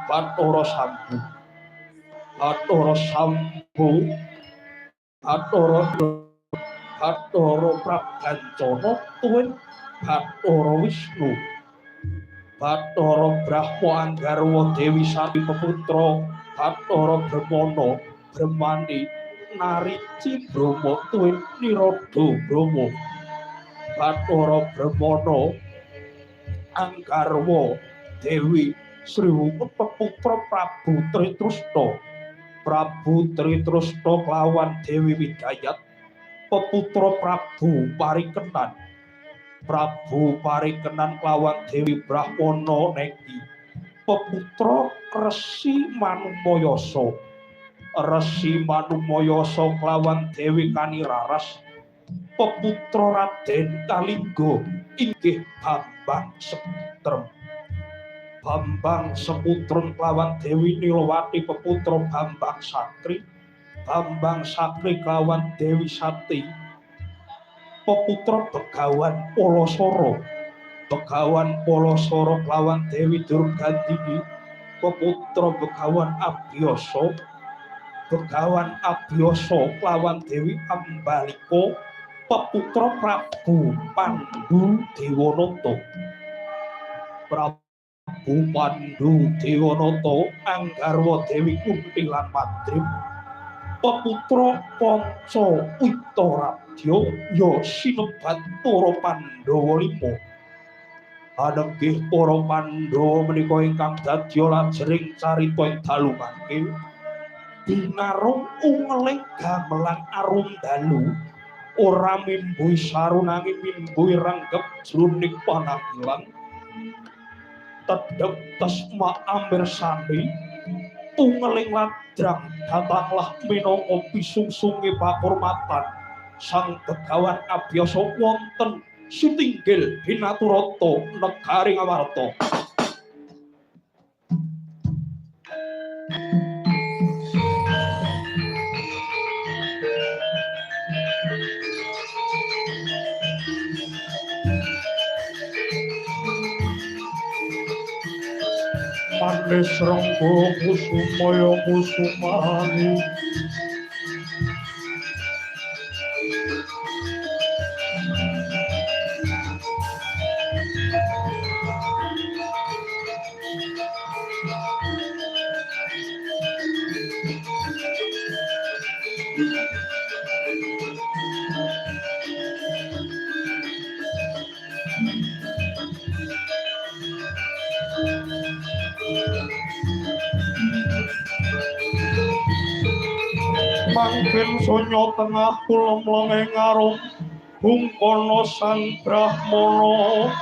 Bathara Sambu. Bathara Sambu. Bathara Prabgancana tuwin Bathara Wisnu. Bathara Brahma Anggarwa Dewi Sati Peputra Bathara Brahmana Brahmani Narici Brahma tuwin Nirodha Brahma. Bathara Brahmana Anggarwa Dewi Sriwuku Peputra Prabu Tritrusna. Prabu Tritrusna kelawan Dewi Widayat peputra Prabu Parikenan. Prabu Parikenan kelawan Dewi Brahmana Negi peputra Resi Manumayasa. Resi Manumayasa kelawan Dewi Kaniraras peputra Raden Kalingga inggih Bambang Seputrem. Bambang Seputrem kelawan Dewi Nilawati peputra Bambang Sakri. Bambang Sakri kelawan Dewi Sati peputra Begawan Palasara. Begawan Palasara kelawan Dewi Durgandini peputra Begawan Abhyasa. Begawan Abhyasa kelawan Dewi Ambalika peputra Prabu Pandhu Dewanata. Prabu Pandhu Dewanata anggarwa Dewi Kunti lan Madrim peputra Panca Witaradya ya sinebat para Pandhawa 5. Adenggih para Pandhawa menika ingkang dadya lajeng carita ing dalu mangke binarung ungeling gamelan arum dalu ora mimbui saru nanging mimbui ranggep jroning panampilan tedhek tesma amir sami ungeling ladrang datanglah minangka pisungsunge pakurmatan sang Begawan Abhyasa wonten Sutinggil Binaturata negari Ngamarta. Manis renggo kusumaya kusumani mangkin sonya tengah kulem-leme ngarum bungkono sang Brahmana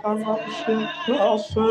anak seklase